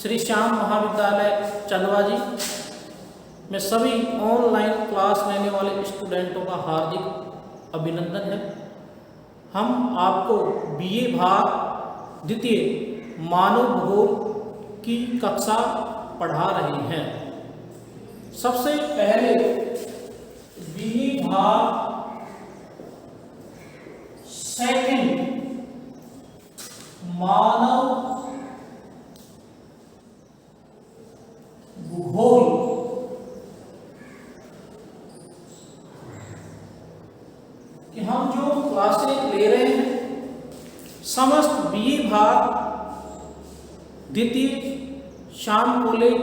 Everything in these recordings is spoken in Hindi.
श्री श्याम महाविद्यालय चंदवा जी में सभी ऑनलाइन क्लास लेने वाले स्टूडेंटों का हार्दिक अभिनंदन है। हम आपको बीए भाग द्वितीय मानव भूगोल की कक्षा पढ़ा रहे हैं। सबसे पहले बीए भाग सेकंड मानव भूगोल कि हम जो क्लासेस ले रहे हैं समस्त बीए भाग द्वितीय श्याम कॉलेज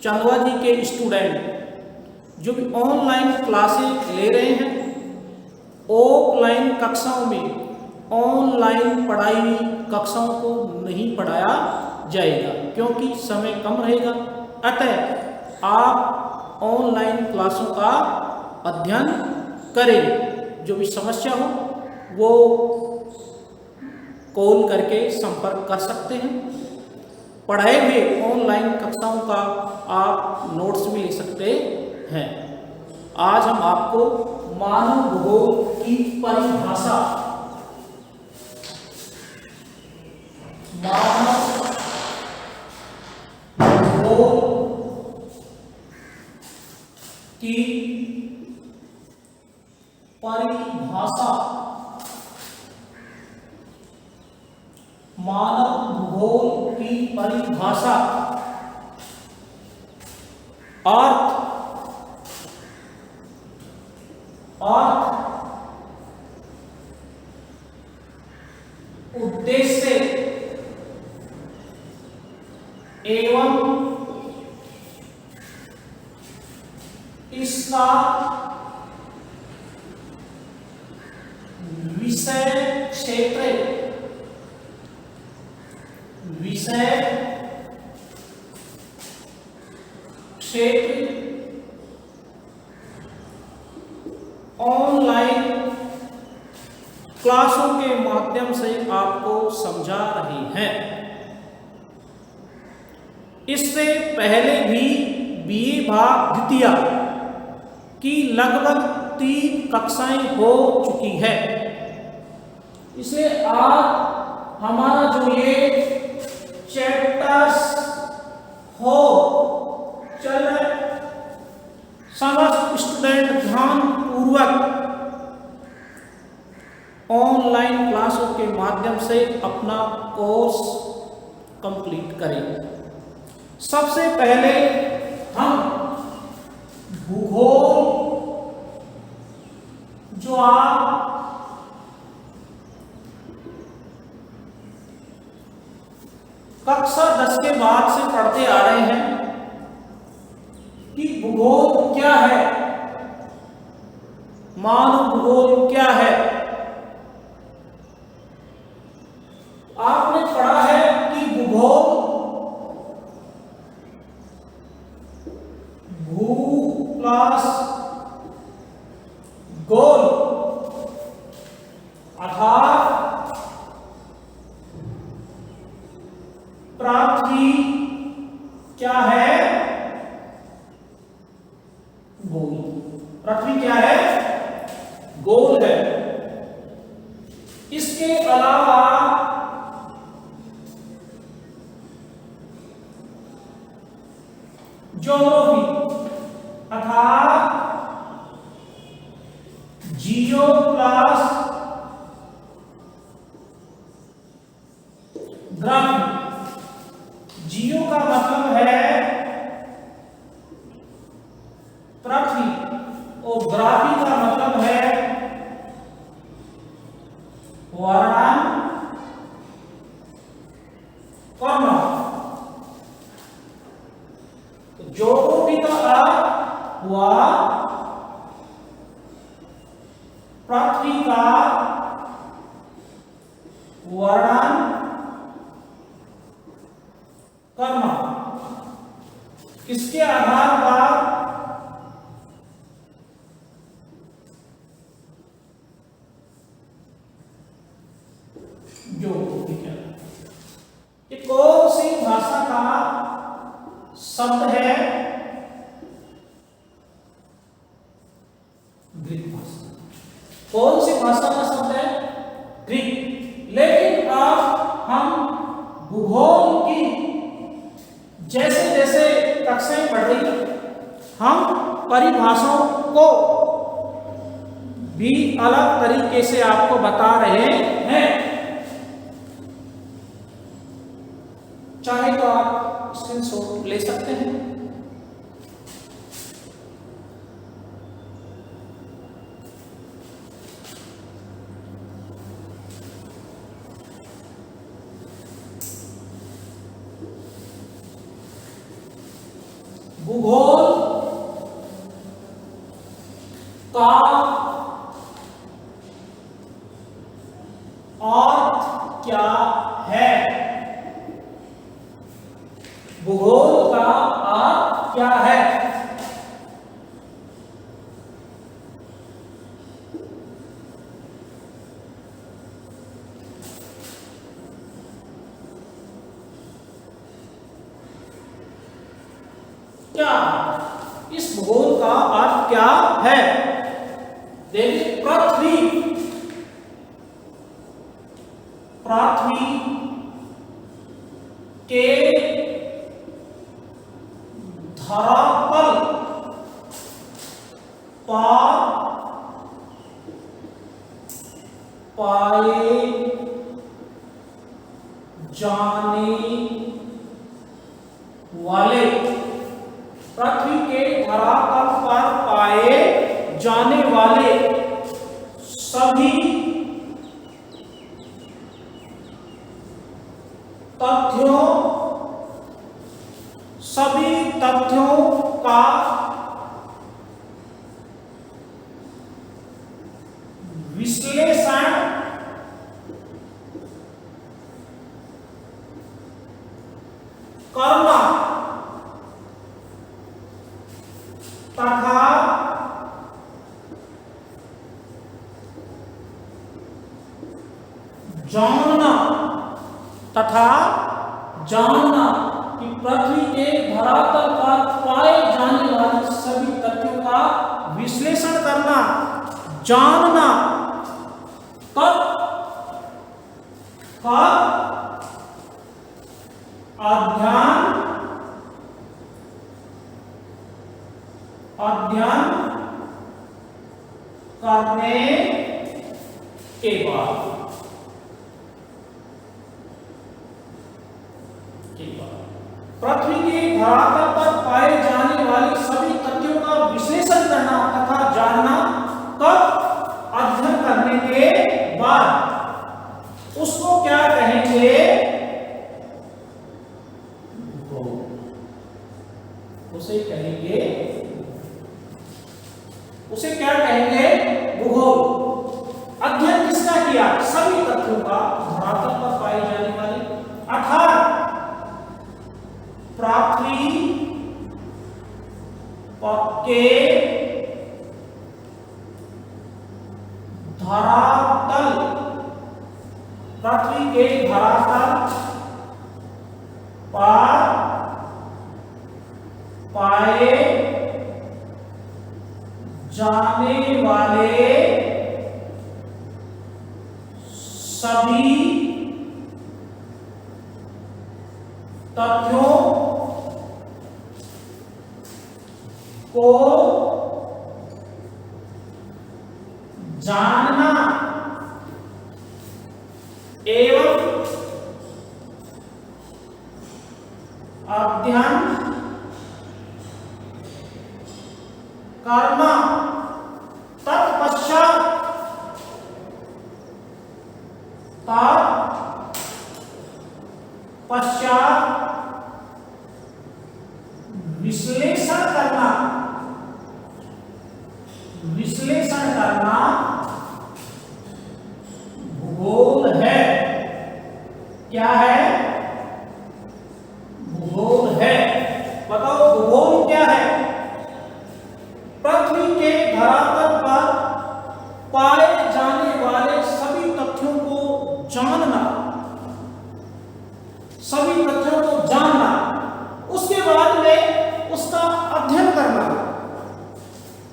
चंदवा जी के स्टूडेंट जो भी ऑनलाइन क्लासेस ले रहे हैं, ऑफलाइन कक्षाओं में ऑनलाइन पढ़ाई कक्षाओं को नहीं पढ़ाया जाएगा क्योंकि समय कम रहेगा। अतः आप ऑनलाइन क्लासों का अध्ययन करें। जो भी समस्या हो वो कॉल करके संपर्क कर सकते हैं। पढ़ाए हुए ऑनलाइन कक्षाओं का आप नोट्स भी ले सकते हैं। आज हम आपको मानव भूगोल की परिभाषा, मानव भूगोल की परिभाषा, मानव भूगोल की परिभाषा, अर्थ, उद्देश्य एवं इसका विषय क्षेत्र, विषय क्षेत्र ऑनलाइन क्लासों के माध्यम से आपको समझा रहे हैं। इससे पहले भी बीए भाग द्वितीय की लगभग 3 कक्षाएं हो चुकी है। इसलिए आज हमारा जो ये चैप्टर्स हो चल रहे, समस्त स्टूडेंट ध्यान पूर्वक ऑनलाइन क्लासों के माध्यम से अपना कोर्स कंप्लीट करें। सबसे पहले हम भूगोल जो आप कक्षा 10 के बाद से पढ़ते आ रहे हैं कि भूगोल क्या है, मानव भूगोल क्या है। आपने पढ़ा है कि भूगोल भू प्लस गोल अर्थात पृथ्वी क्या है, गोल। पृथ्वी क्या है, गोल है। इसके अलावा ज्योग्राफी अर्थात जियो प्लस ग्राफी। जियो का मतलब है पृथ्वी और ग्राफी का मतलब है वर्णन करना। ज्योग्राफी का अर्थ हुआ पृथ्वी का वर्णन करना। किसके आधार पर, जो ठीक है, ये कौन सी भाषा का भाषा का शब्द है ग्रीक। लेकिन अब हम भूगोल की जैसे जैसे कक्षाएं बढ़ रही हैं, हम परिभाषाओं को भी अलग तरीके से आपको बता रहे हैं। चाहे तो आप स्क्रीनशॉट ले सकते हैं। भूगोल का अर्थ क्या है? भूगोल का अर्थ क्या है? क्या इस भूगोल का अर्थ क्या है? देखिए, पृथ्वी के धरातल पर पाए जाने वाले, पृथ्वी के धरातल पर पाए जाने वाले सभी तथ्यों का विश्लेषण करना तथा जानना कि पृथ्वी के धरातल पर पाए जाने वाले सभी तथ्यों का विश्लेषण करना, जानना, कब अध्ययन करने के बाद पृथ्वी के धरातल पर पाए जाने वाले सभी तथ्यों का विश्लेषण करना तथा जानना, कब अध्ययन करने के बाद उसको क्या कहेंगे? उसे क्या कहेंगे? भूगोल। अध्ययन किसका किया? सभी तथ्यों का धरातल पर पाए जाने वाले, अर्थात पृथ्वी के धरातल पर पाए जाने वाले सभी तथ्यों को जानना एवं अध्ययन करना, तत्पश्चात विश्लेषण करना भूगोल है। क्या है? भूगोल है। बताओ, भूगोल क्या है? पृथ्वी के धरातल पर पाए जाने वाले सभी तथ्यों को जानना, सभी तथ्यों को जानना, उसके बाद में उसका अध्ययन करना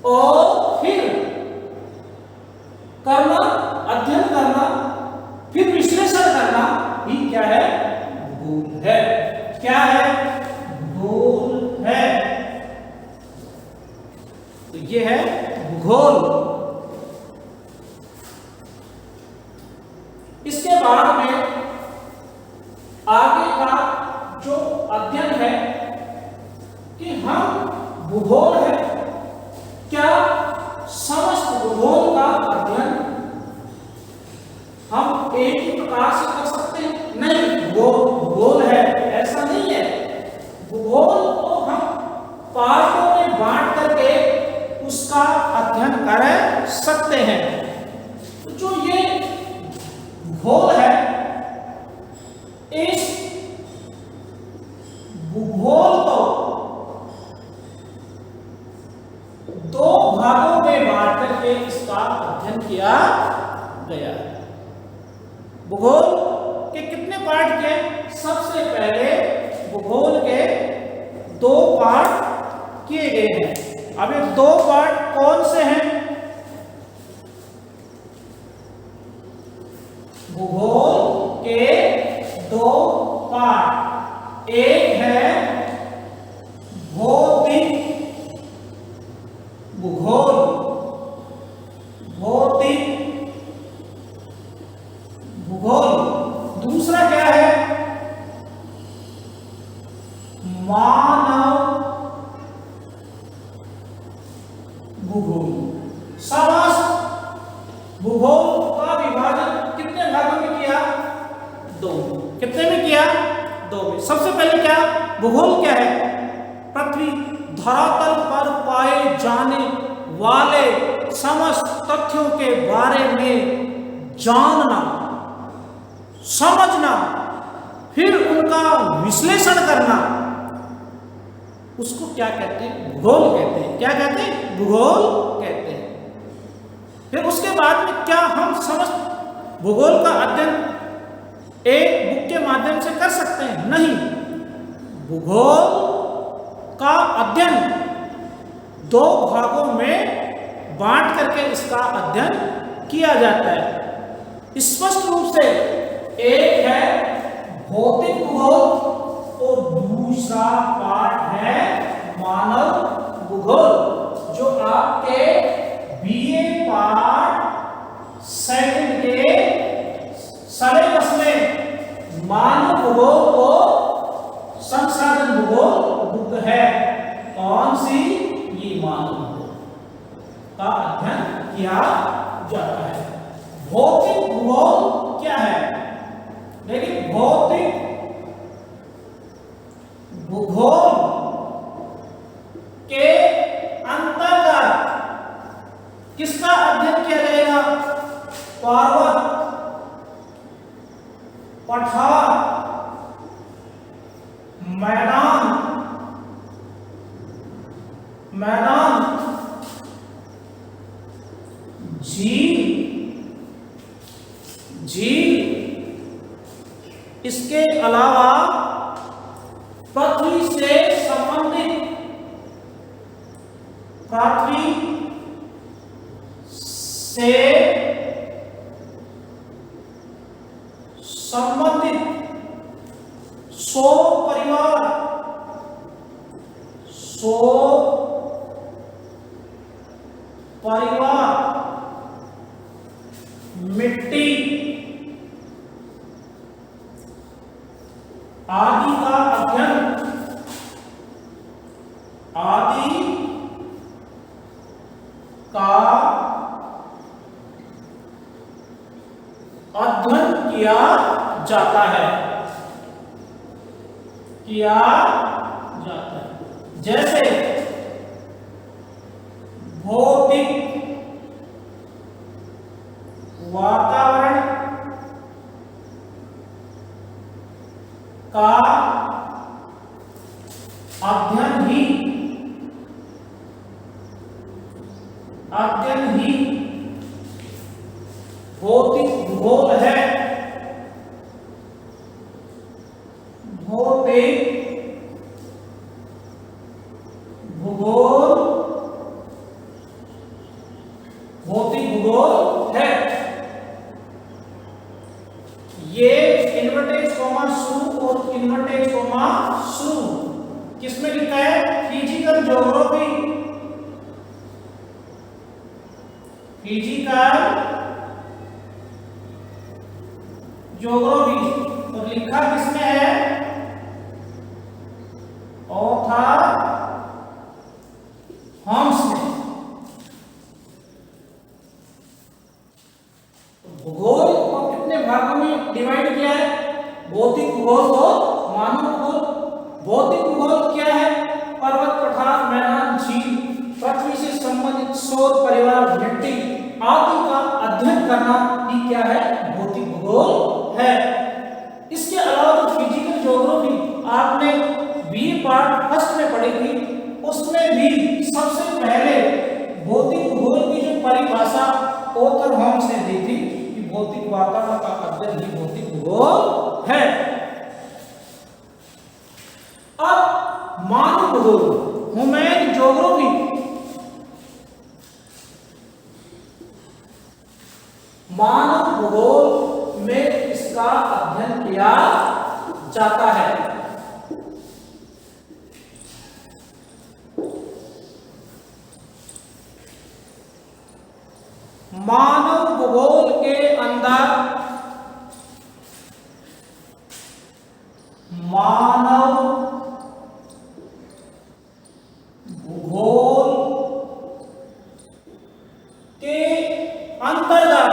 और फिर करना क्या है? भूगोल है। तो ये है भूगोल। इसके बाद में आगे का जो अध्ययन है कि हम भूगोल है, क्या समस्त भूगोल का अध्ययन हम एक ही प्रकार से कर सकते हैं? नहीं, भूगोल है ऐसा नहीं है। भूगोल को हम पार्टों में बांट करके उसका अध्ययन कर सकते हैं। तो जो ये भूगोल है, इस भूगोल को दो भागों में बांट करके इसका अध्ययन किया गया है। भूगोल के कितने पार्ट के? सबसे पहले भूगोल के दो पार्ट किए गए हैं। अब ये दो पार्ट कौन से हैं? भूगोल के दो पार्ट, एक है भौतिक भूगोल, भौतिक भूगोल। दूसरा क्या है? मानव भूगोल। समस्त भूगोल का विभाजन कितने भागों में किया? दो। कितने में किया? दो में। सबसे पहले क्या? भूगोल क्या है? पृथ्वी धरातल पर पाए जाने वाले समस्त तथ्यों के बारे में जानना, समझना, फिर उनका विश्लेषण करना, उसको क्या कहते हैं? भूगोल कहते हैं। क्या कहते हैं? भूगोल कहते हैं। फिर उसके बाद में क्या हम समस्त भूगोल का अध्ययन एक बुक के माध्यम से कर सकते हैं? नहीं। भूगोल का अध्ययन दो भागों में बांट करके इसका अध्ययन किया जाता है। स्पष्ट रूप से एक है भौतिक भूगोल और दूसरा पार्ट है मानव भूगोल, जो आपके बीए पार्ट सेकंड के सिलेबस में मानव भूगोल और संसाधन भूगोल बुक है। कौन सी? ये मानव भूगोल का अध्ययन किया जाता है। भौतिक भूगोल क्या है? लेकिन भौतिक भूगोल के अंतर्गत किसका अध्ययन किया जाएगा? पर्वत, पठार, मैदान, झील, इसके अलावा पृथ्वी से संबंधित, पृथ्वी से संबंधित 100 परिवार, 100 परिवार, मिट्टी आदि का अध्ययन, आदि का अध्ययन किया जाता है, किया जाता है। जैसे भौतिक वातावरण का अध्ययन ही भौतिक भूगोल है। भौतिक भूगोल है। ये इन्वर्टेड कॉमा शुरू और इन्वर्टेड कॉमा शुरू। किसमें लिखा है? Physical geography, physical geography. तो लिखा किसमें है? ऑथर होम्स ने। भूगोल को कितने भागों में डिवाइड किया है? भौतिक भूगोल और मानव भूगोल। भौतिक भूगोल क्या है? पर्वत, पठार, मैदान, झील, पृथ्वी से संबंधित सौर परिवार, मिट्टी आदि का अध्ययन करना ही क्या है? भौतिक भूगोल है। इसके अलावा जो फिजिकल ज्योग्राफी आपने बीए पार्ट फर्स्ट में पढ़ी थी, उसमें भी सबसे पहले भौतिक भूगोल की जो परिभाषा ऑथर होम्स ने दी थी कि भौतिक वातावरण का अध्ययन ही भौतिक भूगोल है। अब मानव भूगोल, ह्यूमन ज्योग्राफी। मानव भूगोल में इसका अध्ययन किया जाता है। मानव भूगोल के अंदर मानव भूगोल के अंतर्गत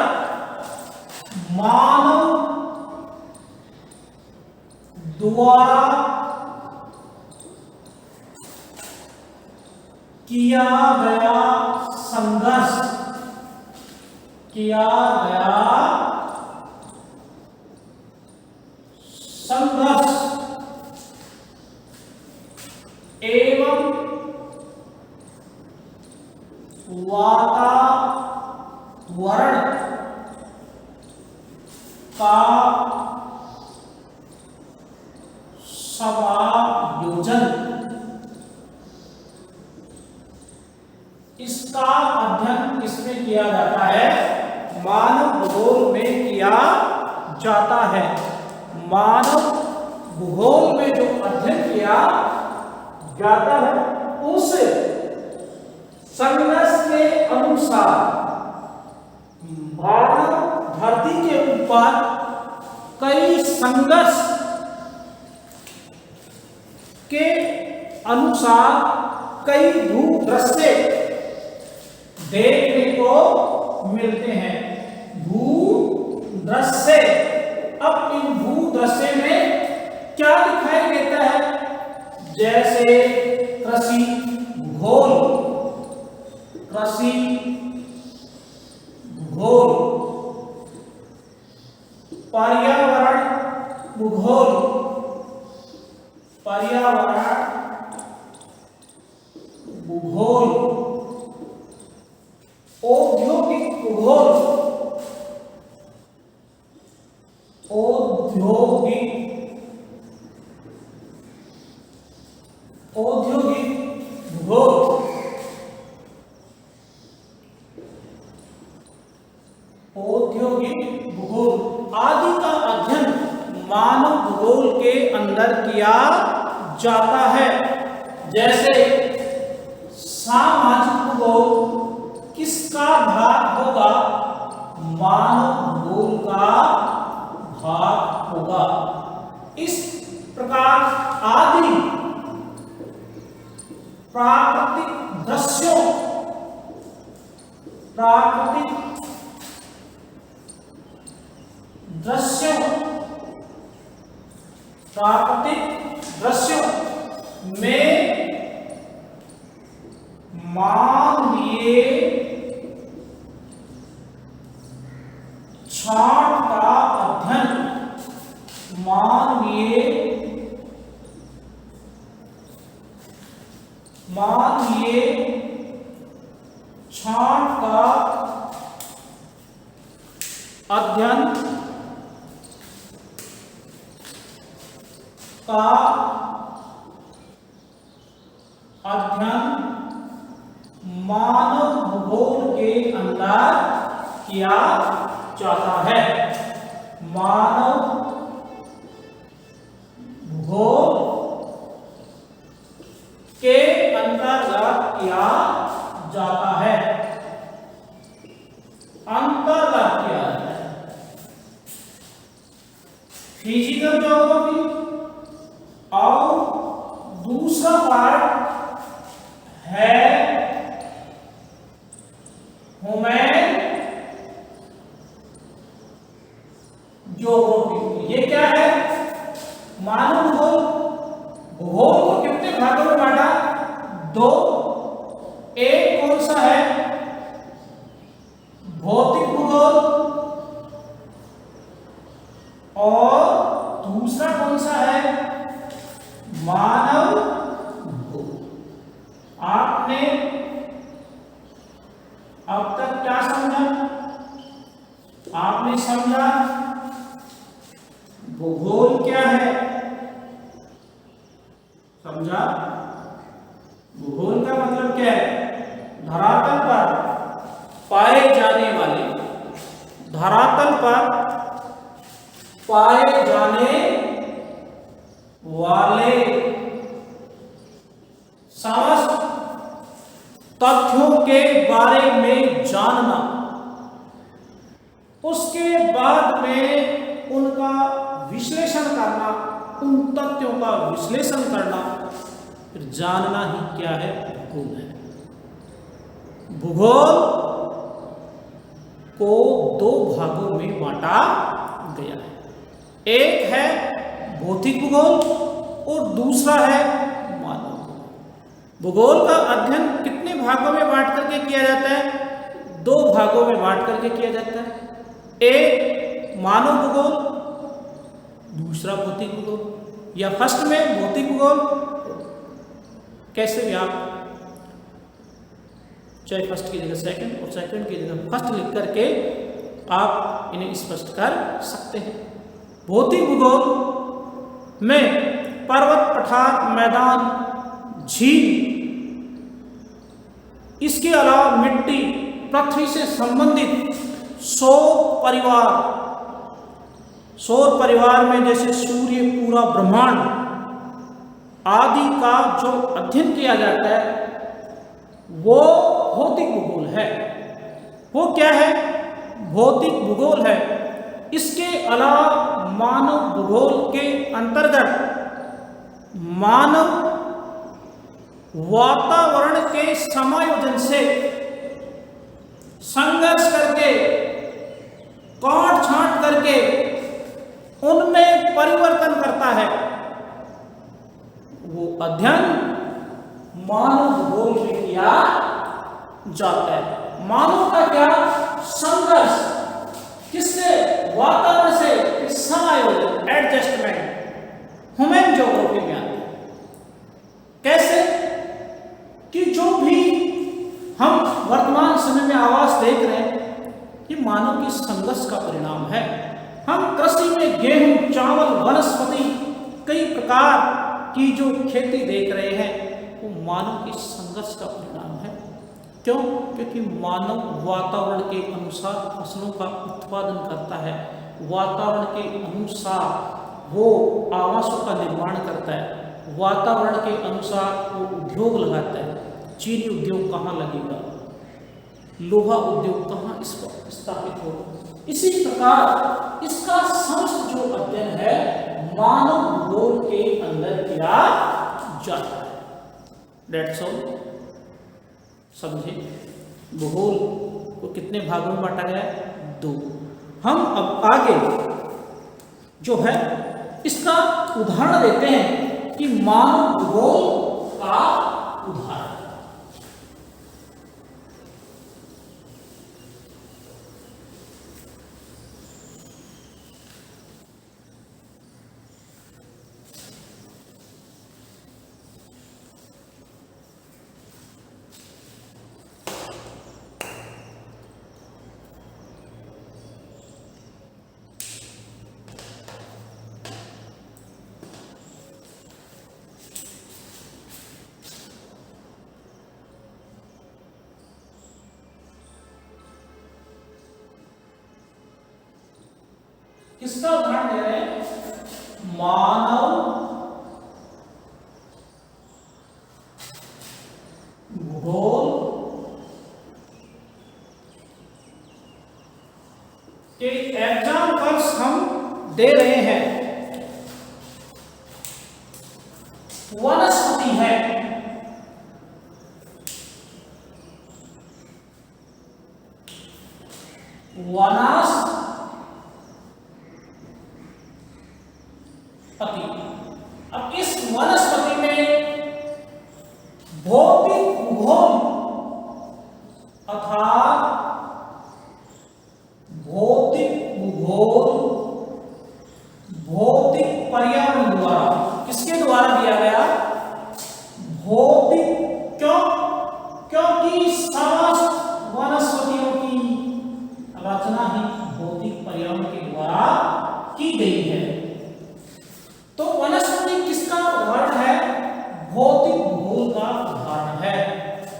मानव द्वारा किया गया संघर्ष एवं वातावरण का समायोजन, इसका अध्ययन किसमें किया जाता है? मानव भूगोल में किया जाता है। मानव भूगोल में जो अध्ययन किया जाता है उस संघर्ष के अनुसार मानव धरती के ऊपर कई संघर्ष के अनुसार कई भूदृश्य देखने को मिलते हैं। भूदृश्य। अब इन भूदृश्य में क्या दिखाई देता है? जैसे कृषि भूगोल, पर्यावरण भूगोल, औद्योगिक भूगोल, आदि का अध्ययन मानव भूगोल के अंदर किया जाता है। जैसे सामाजिक भूगोल किसका भाग होगा? मानव भूगोल का भाग होगा। इस प्रकार आदि प्राकृतिक दृश्यों में मानवीय छाट का अध्ययन, मानवीय छाट का अध्ययन मानव भूगोल के अंदर किया जाता है। मानव भूगोल किया जाता है, अंतर्गत किया जाता है। फिजिकल ज्योग्राफी और दूसरा पार्ट है ह्यूमन ज्योग्राफी। ये क्या है? मानव भूगोल। भूगोल को कितने भागों में बांटा? दो। एक कौन सा है? भौतिक भूगोल, और दूसरा कौन सा है? मानव भूगोल। आपने अब तक क्या समझा? आपने समझा भूगोल क्या है? समझा? भूगोल का मतलब क्या है? धरातल पर पाए जाने वाले, धरातल पर पाए जाने वाले समस्त तथ्यों के बारे में जानना, उसके बाद में उनका विश्लेषण करना, उन तथ्यों का विश्लेषण करना, फिर जानना ही क्या है? भूगोल है। भूगोल को दो भागों में बांटा गया है। एक है भौतिक भूगोल और दूसरा है मानव भूगोल। भूगोल का अध्ययन कितने भागों में बांट करके किया जाता है? दो भागों में बांट करके किया जाता है। एक मानव भूगोल, दूसरा भौतिक भूगोल। या फर्स्ट में भौतिक भूगोल, कैसे भी आप चाहे फर्स्ट की जगह सेकंड और सेकंड की जगह फर्स्ट लिख करके आप इन्हें स्पष्ट कर सकते हैं। भौतिक भूगोल में पर्वत, पठार, मैदान, झील, इसके अलावा मिट्टी, पृथ्वी से संबंधित सौर परिवार में जैसे सूर्य, पूरा ब्रह्मांड आदि का जो अध्ययन किया जाता है वो भौतिक भूगोल है। वो क्या है? भौतिक भूगोल है। इसके अलावा मानव भूगोल के अंतर्गत मानव वातावरण के समायोजन से संघर्ष करके, काट छांट करके उनमें परिवर्तन करता है, वो अध्ययन मानव भूगोल में किया जाता है। मानव का क्या? संघर्ष, किससे? वातावरण से, समायोजन, एडजस्टमेंट, ह्यूमन ज्योग्राफी में आता है। कैसे? कि जो भी हम वर्तमान समय में आवास देख रहे हैं ये मानव की संघर्ष का परिणाम है। हम कृषि में गेहूं, चावल, वनस्पति, कई प्रकार की जो खेती देख रहे हैं वो मानव की संघर्ष का परिणाम है। क्यों? क्योंकि मानव वातावरण के अनुसार फसलों का उत्पादन करता है, वातावरण के अनुसार वो आवासों का निर्माण करता है, वातावरण के अनुसार वो उद्योग लगाता है। चीनी उद्योग कहाँ लगेगा, लोहा उद्योग कहाँ स्थापित होगा। इसी प्रकार इसका समस्त जो अध्ययन है मानव भूगोल के अंदर किया जाता है। That's all. समझे? भूगोल को कितने भागों में बांटा गया है? दो। हम अब आगे जो है इसका उदाहरण देते हैं कि मानव भूगोल का उदाहरण। किसका उदाहरण दे रहे हैं? मानव भूगोल के एग्जाम्पल्स हम दे रहे हैं। वनस्पति है, वनस्पति। अब इस वनस्पति में भौतिक भूगोल अर्थात भौतिक भूगोल, भौतिक पर्यावरण द्वारा, किसके द्वारा दिया गया? भौतिक। क्यों? क्योंकि समस्त वनस्पतियों की रचना ही भौतिक पर्यावरण के द्वारा की गई है। तो वनस्पति किसका उदाहरण है? भौतिक भूगोल का उदाहरण है।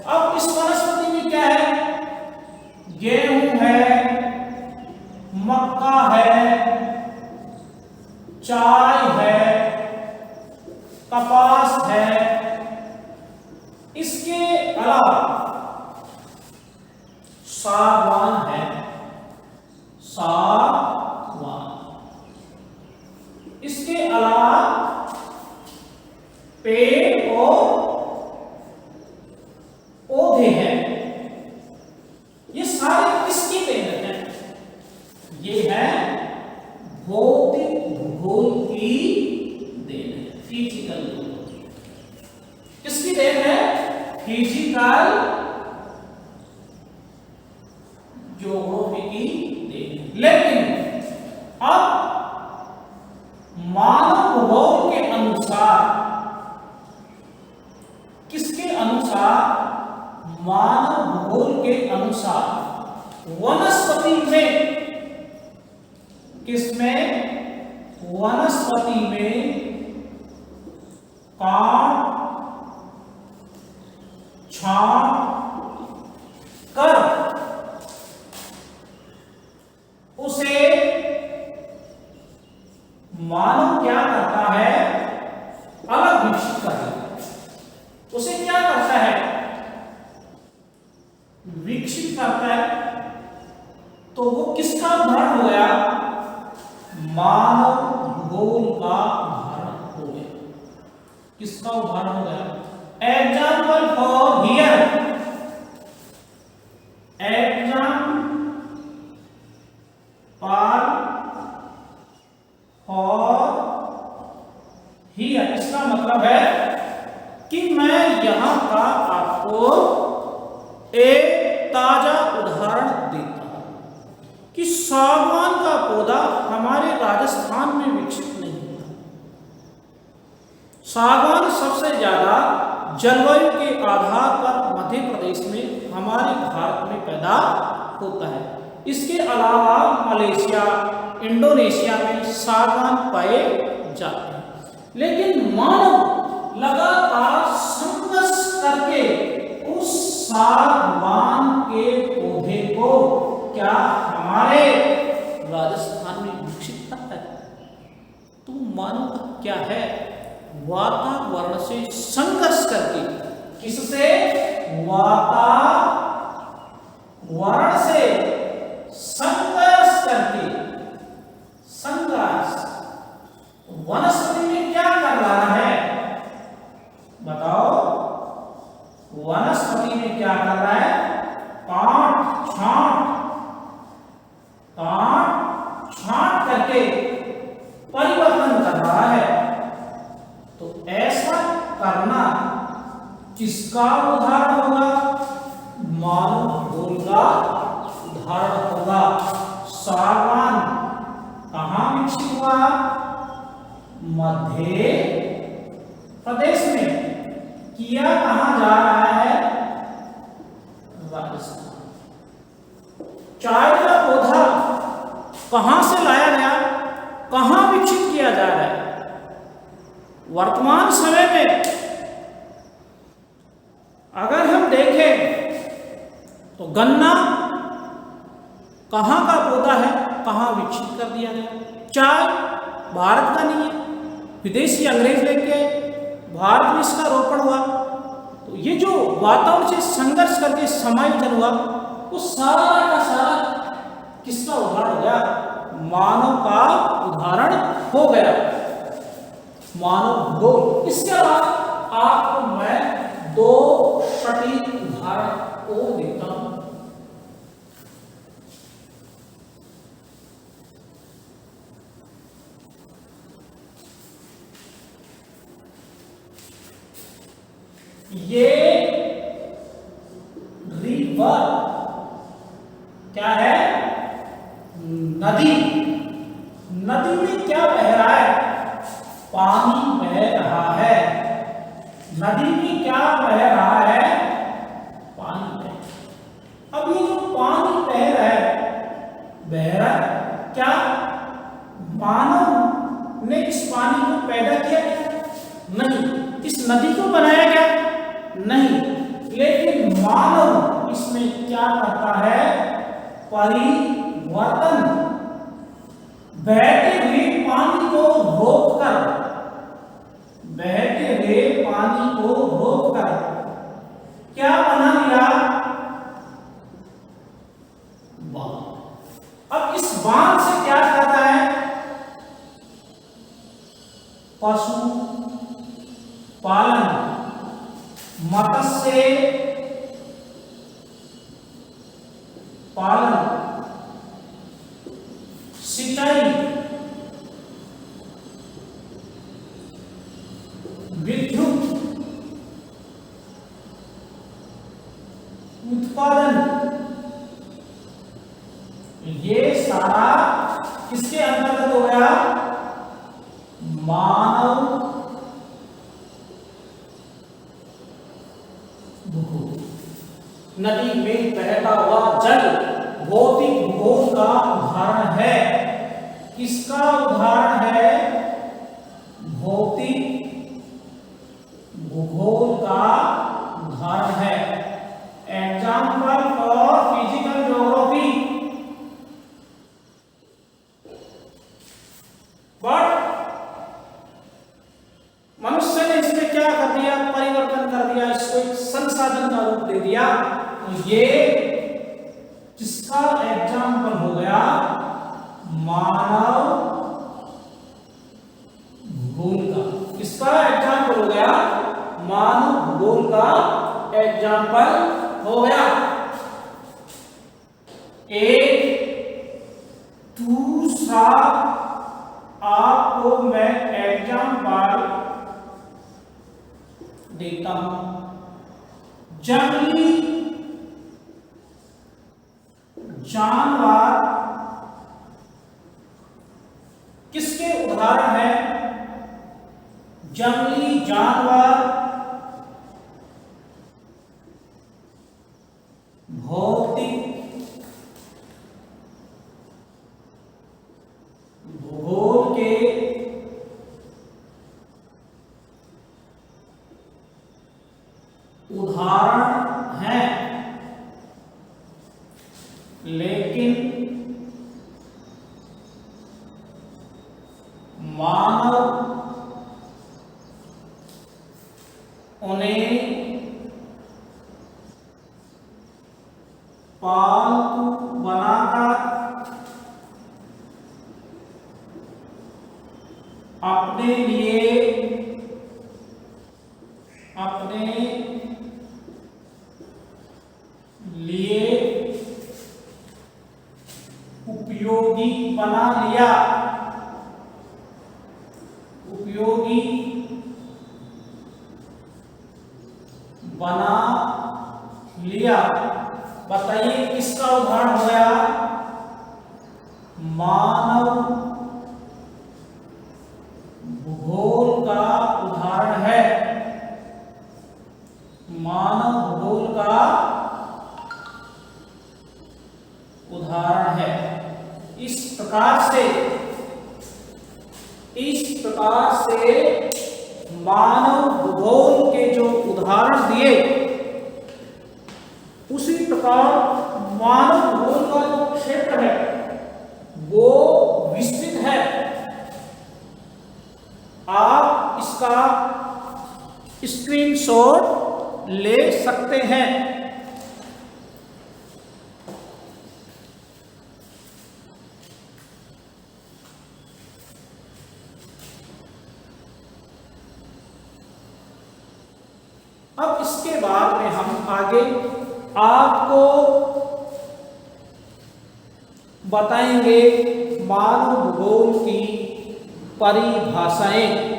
अब इस वनस्पति में क्या है? गेहूं है, मक्का है, चाय है, कपास है। इसके अलावा सागवान है, सागवान। इसके अलावा पेड़ और पौधे हैं। ये सारे किसकी देन हैं? ये है भौतिक भूगोल की देन है, फिजिकल भूगोल। किसकी देन है? फिजिकल ज्योग्राफी की देन है। लेकिन अब मानव भूगोल के अनुसार, किसके अनुसार? मानव भूगोल के अनुसार वनस्पति में, किसमें? वनस्पति में काट छांट कर उसे मानव क्या करता है? अलग विकसित करता है। उसे क्या करता है? विकसित करता है। तो वो किसका उदाहरण हो गया? मानव भूगोल का उदाहरण हो गया। किसका उदाहरण हो गया? Example for here, example for here. इसका मतलब है कि मैं यहां का आपको एक ताजा उदाहरण देता हूं कि सागवान का पौधा हमारे राजस्थान में विकसित नहीं हुआ। सागवान सबसे ज्यादा जलवायु के आधार पर मध्य प्रदेश में, हमारे भारत में पैदा होता है। इसके अलावा मलेशिया, इंडोनेशिया में सागवान पाए जाते हैं। लेकिन मानव लगातार संघर्ष करके उस सागवान के पौधे को क्या हमारे राजस्थान में विकसित करता है? तो मानव क्या है? वातावरण से संघर्ष करके, किससे? वातावरण से संघर्ष करके, संघर्ष। वनस्पति में क्या कर रहा है? बताओ, वनस्पति में क्या कर रहा है? काट छांट करके परिवर्तन कर रहा है। तो ऐसा करना किसका उदाहरण होगा? मानव भूगोल का उदाहरण होगा। सागवान कहां विकसित हुआ? मध्य प्रदेश में। किया कहां जा रहा है? राजस्थान। चाय का पौधा कहां से लाया गया? कहां विकसित किया जा रहा है? वर्तमान समय में अगर हम देखें तो गन्ना कहां का पौधा है? कहां विकसित कर दिया गया? चाय भारत का नहीं है, विदेशी अंग्रेज लेके आए, भारत में इसका रोपण हुआ। तो ये जो वातावरण से संघर्ष करके समायोजन हुआ, वो सारा का सारा किसका उदाहरण हो गया? मानव का उदाहरण हो गया, मानव भूगोल। इसके अलावा आपको मैं दो सटीक उदाहरण और देता हूं। ये रिवर क्या है? नदी। नदी में क्या बह रहा है? पानी बह रहा है। नदी में क्या बह रहा है? पानी बह। अब ये जो पानी बह रहा है क्या मानव ने इस पानी को पैदा किया क्या? नहीं। इस नदी को बनाया क्या? नहीं। लेकिन मानव इसमें क्या करता है? परिवर्तन। बहते हुए पानी को रोककर, बहते हुए पानी को रोककर क्या बना लिया? बांध। अब इस बांध से क्या करता है? पशु पालन, मत्स्य पालन, सिंचाई, विद्युत उत्पादन, ये सारा किसके अंतर्गत हो गया? मानव भूगोल। नदी में बहता हुआ जल भौतिक भूगोल का उदाहरण है। किसका उदाहरण है? भौतिक भूगोल का उदाहरण है। Example for physical geography. But मनुष्य ने इसमें क्या कर दिया? परिवर्तन कर दिया, इसको एक संसाधन का रूप दे दिया। तो ये जिसका एग्जाम्पल हो गया मानव भूगोल का। किसका एग्जाम्पल हो गया? मानव भूगोल का एग्जाम्पल हो गया। एक दूसरा आपको मैं एग्जाम्पल देता हूं। जंगली जानवर किसके उदाहरण है? जंगली जानवर भौतिक भूगोल के उदाहरण हैं। लेकिन मानव उन्हें पालतू बनाकर अपने लिए उपयोगी बना लिया। उपयोगी बना लिया। बताइए किसका उदाहरण हो गया? मानव भूगोल का उदाहरण है। मानव भूगोल का उदाहरण है। इस प्रकार से मानव भूगोल के जो उदाहरण दिए, उसी प्रकार मानव भूगोल का जो क्षेत्र है वो विस्तृत है। आप इसका स्क्रीनशॉट ले सकते हैं। उसके बाद में हम आगे आपको बताएंगे मानव भूगोल की परिभाषाएं।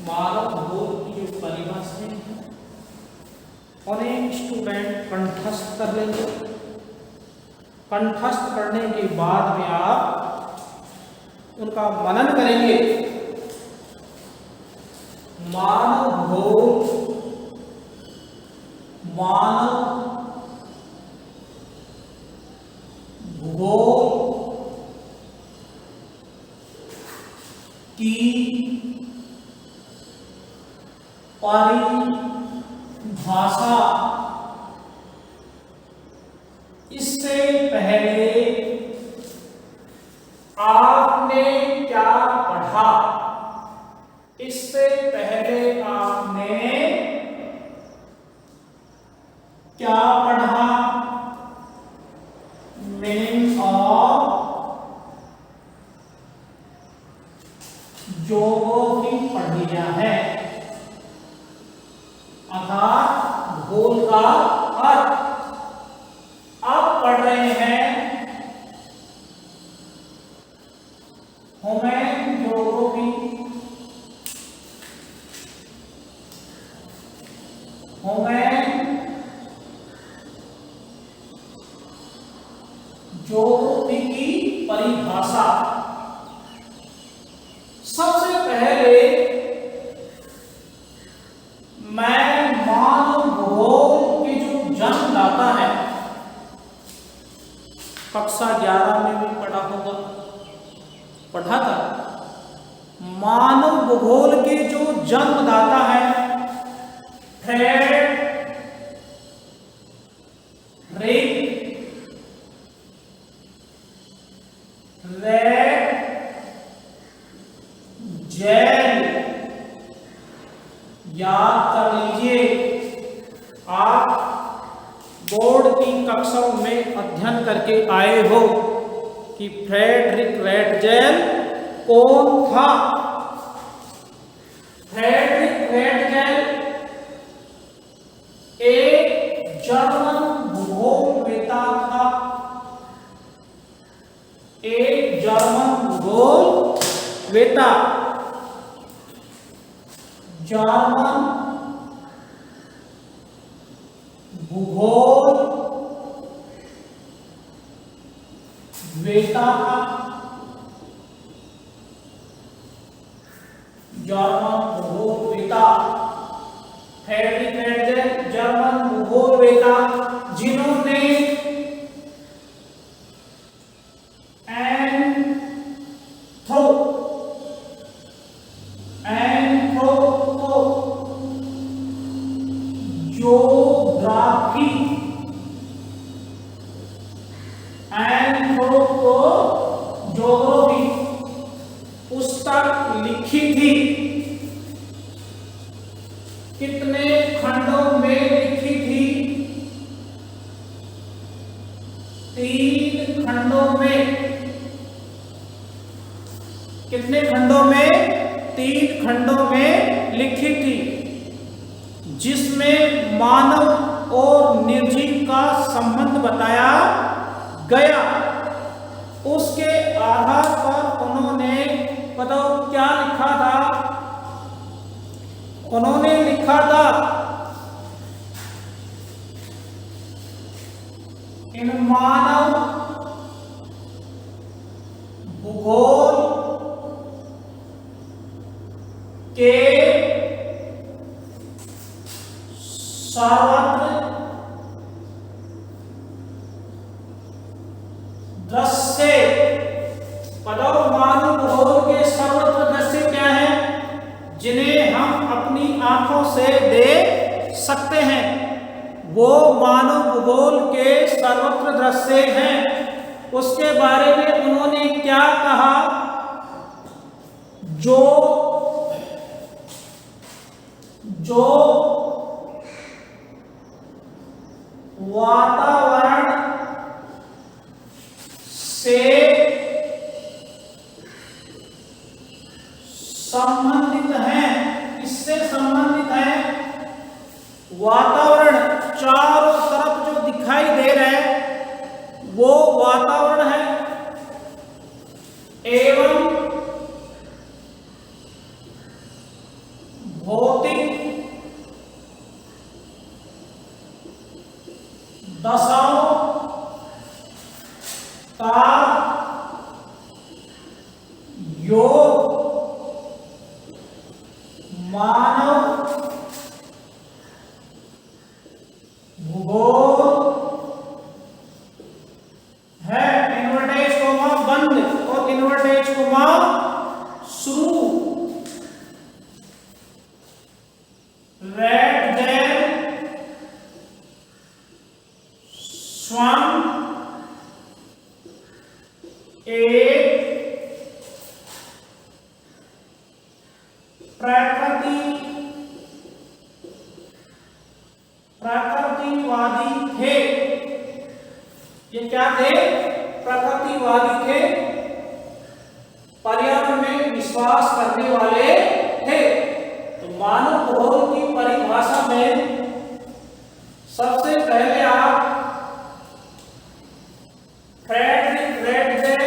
मानव भूगोल की जो परिभाषाएं हैं उन्हें स्टूडेंट कंठस्थ कर लेंगे। कंठस्थ करने के बाद में आप उनका मनन करेंगे। मानव भूगोल, मानव भूगोल की परिभाषा। इससे पहले आपने क्या पढ़ा? इससे पहले आपने क्या पढ़ा? मीनिंग ऑफ ज्योग्राफी पढ़ लिया है, अर्थात भूगोल का अर्थ। आप पढ़ रहे हैं ह्यूमन ज्योग्राफी। ह्यूमन ज्योग्राफी की परिभाषा। सबसे पहले मैं मानव भूगोल की जो जन्मदाता है, कक्षा 11 में भी पढ़ा होगा, पढ़ा था। मानव भूगोल के जो जन्मदाता है याद कर लीजिए। आप बोर्ड की कक्षाओं में अध्ययन करके आए हो कि फ्रेडरिक रैटजेल कौन था। फ्रेडरिक रैटजेल एक जर्मन भूगोलवेता था। एक जर्मन भूगोलवेता, जर्मन भूगोल वेता था। जर्मन भूगोल वेता फ्रेडरिक रैटजेल, जर्मन भूगोल वेता, जिन्होंने ज्योग्राफी पुस्तक लिखी थी। कितने खंडों में लिखी थी? 3 खंडों में। कितने खंडों में? 3 खंडों में लिखी थी, जिसमें मानव और निर्जीव का संबंध बताया गया। उसके आधार पर उन्होंने बताओ क्या लिखा था? उन्होंने लिखा था इन मानव भूगोल के सर्वत्र दृश्य। बताओ मानव भूगोल के सर्वत्र दृश्य क्या है, जिन्हें हम अपनी आंखों से देख सकते हैं? वो मानव भूगोल के सर्वत्र दृश्य हैं। उसके उसके बारे में उन्होंने क्या कहा? जो वातावरण से संबंधित है। किससे संबंधित है? वातावरण, चारों तरफ जो दिखाई दे रहा है वो वातावरण है, एवं भौतिक दशाओं का योग मानव भूगोल है। इन्वर्टेज कोमा बंद और इन्वर्टेज कोमा शुरू। रेड जेल स्वयं एक प्रकृतिवादी थे। ये क्या थे? प्रकृतिवादी थे, पर्यावरण में विश्वास करने वाले थे। तो मानव भूगोल की परिभाषा में सबसे पहले आप फ्रेडरिक रेडजेल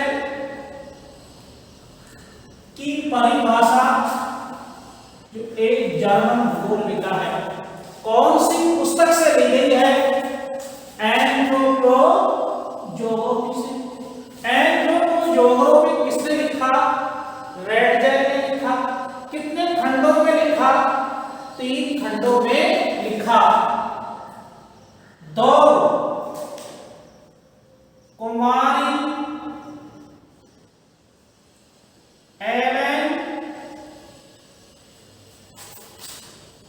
की परिभाषा, जो एक जर्मन भूगोलविदा है, कौन सी पुस्तक से ली गई है? एंथ्रोपोजोग्राफी से। एंथ्रोपोजोग्राफी किसने लिखा? रेडजेल ने लिखा। कितने खंडों में लिखा? 3 खंडों में लिखा। 2 कुमारी एलन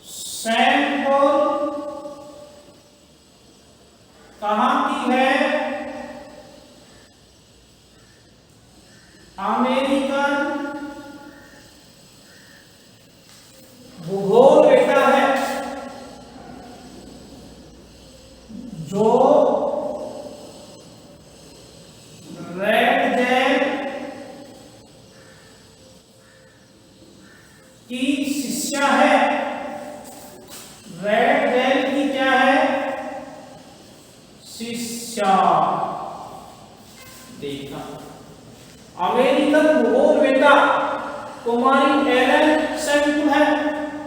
सैम्पल कहां की है? अमेरिकन भूगोलविदा है, जो रेडजेल की शिष्या है। रेडजेल की क्या है? शिष्या। देखा, अमेरिकन भूगोलविदा कुमारी एलन सैम्पल है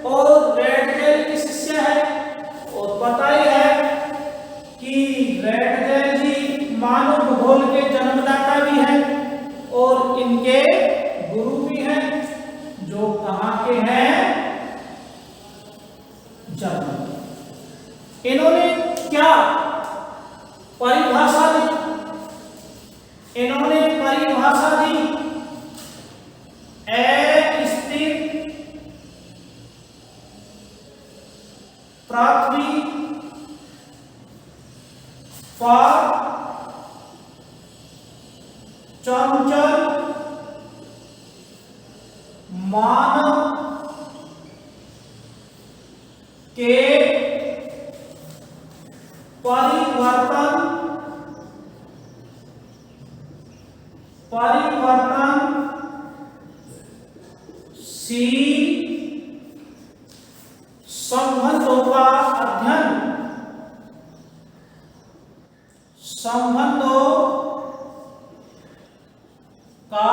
और रेडजेल की शिष्या है। और पता ही है कि रेडजेल जी मानव भूगोल के जन्मदाता भी हैं और इनके गुरु भी हैं, जो कहां के हैं? जर्मन। इन्होंने क्या परिभाषा दी? इन्होंने परिभाषा दी स्थिर पृथ्वी पर चंचल मानव के परिवर्तनशील संबंधों का अध्ययन, संबंधों का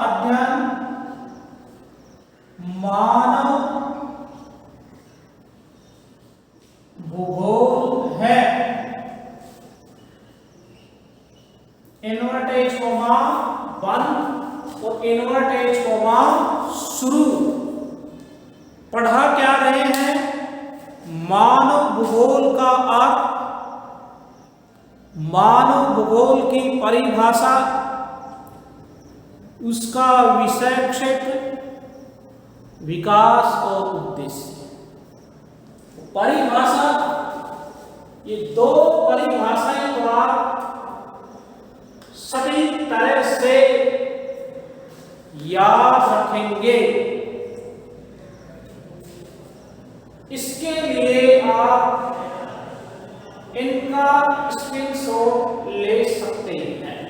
अध्ययन मानव भूगोल है। इन्वर्टेज कोमा बंद और इन्वर्टेज कोमा शुरू। पढ़ा क्या रहे हैं? मानव भूगोल का अर्थ, मानव भूगोल की परिभाषा, उसका विषय क्षेत्र, विकास और उद्देश्य। परिभाषा ये दो परिभाषाएं तो आप सटीक तरह से याद रखेंगे। इसके लिए आप इनका स्क्रीनशॉट ले सकते हैं।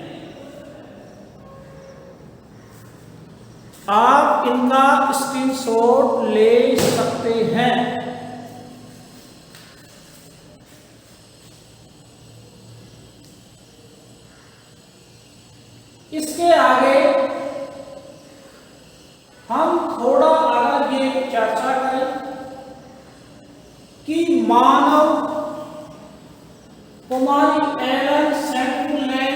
आप इनका स्क्रीनशॉट ले सकते हैं। इसके आगे हम थोड़ा अगर ये चर्चा करें कि मानव कुमारी एलन सेंटुल ने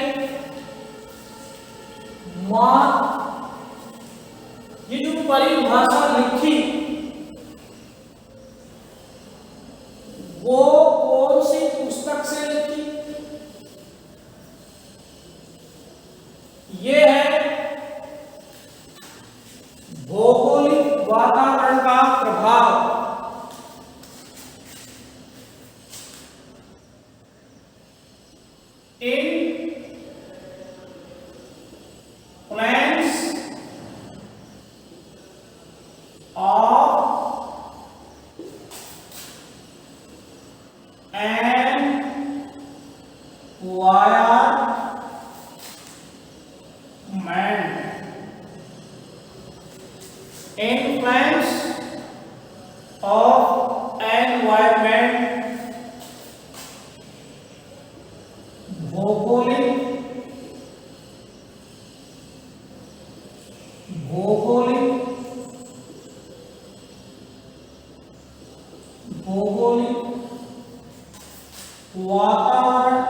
ये जो परिभाषा लिखी वो कौन सी पुस्तक से लिखी? ये है भौगोलिक वातावरण का प्रभाव। Influence of environment, भौगोलिक वातावरण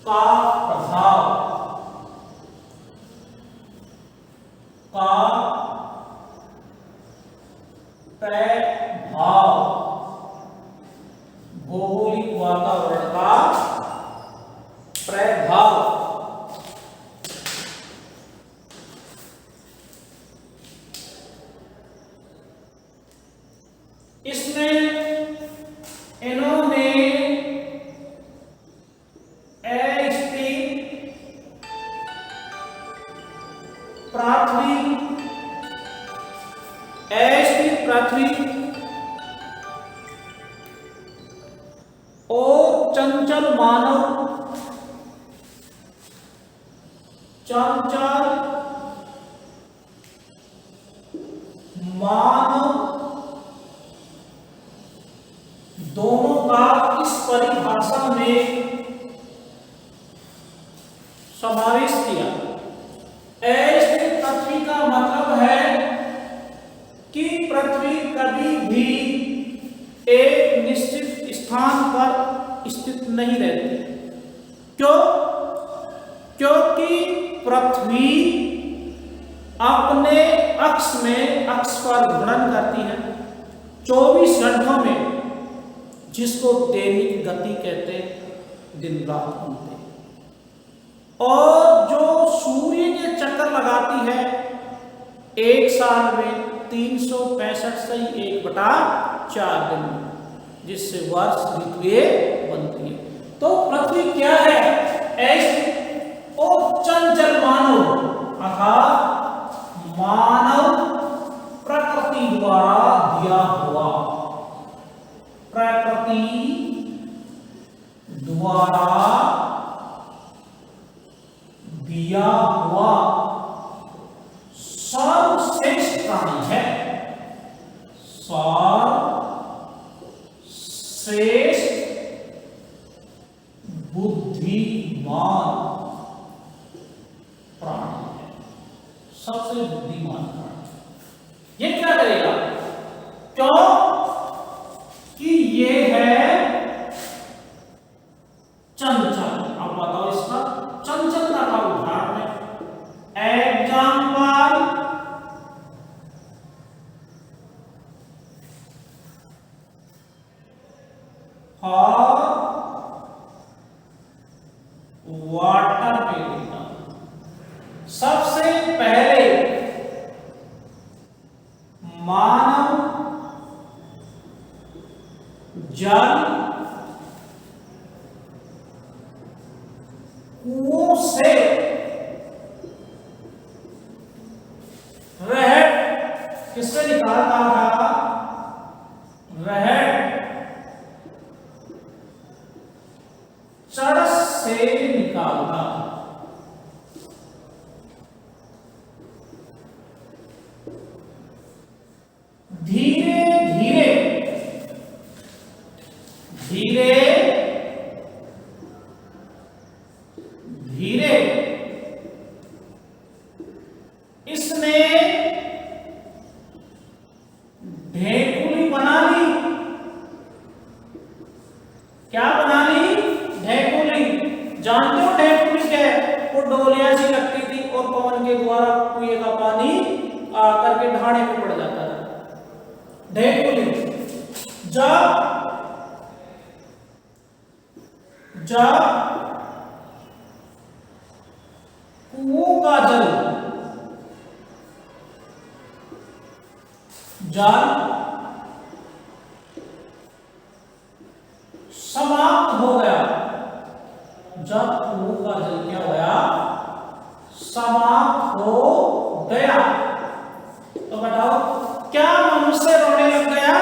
का प्रभाव भौगोलिक वातावरण का प्रभाव। इसमें इन्होंने पृथ्वी और चंचल मानव दोनों का इस परिभाषा में समावेश किया। पृथ्वी का मतलब है कि पृथ्वी कभी भी एक निश्चित स्थान पर स्थित नहीं रहती। क्यों? क्योंकि पृथ्वी अपने अक्ष पर घूर्णन करती है 24 घंटों में, जिसको दैनिक गति कहते, दिन रात घूमते। और जो सूर्य के चक्कर लगाती है एक साल में 365 से 1/4 दिन में, जिससे वर्ष ऋतुएं बनती है। तो पृथ्वी क्या है? ऐसी और चंचल मानव, अर्थात मानव प्रकृति द्वारा दिया हुआ, प्रकृति द्वारा दिया हुआ सर्वश्रेष्ठ प्राणी है, सर्वश्रेष्ठ बुद्धिमान प्राणी है, सबसे बुद्धिमान प्राणी। ये क्या करेगा? क्यों कि ये है चंचल। अब बताओ इसका चंचलता का उदाहरण है। एग्जाम्पल, वाटर में सबसे पहले जल कुओं से रहट किससे निकालता था? रहट चरस से निकालता। धीरे धीरे धीरे धीरे इसने ढेकुली बना ली। क्या बना ली? ढेकुली। जानते हो ढेकुली क्या है? वो डोलियां सी लगती थी और पवन के द्वारा कुएं का पानी आकर के ढाणे में पड़ जाता था। ढेकुली। जब कुओं का जल समाप्त हो गया। जब कुओं का जल क्या होया? समाप्त हो गया। तो बताओ क्या मनुष्य रोने लग गया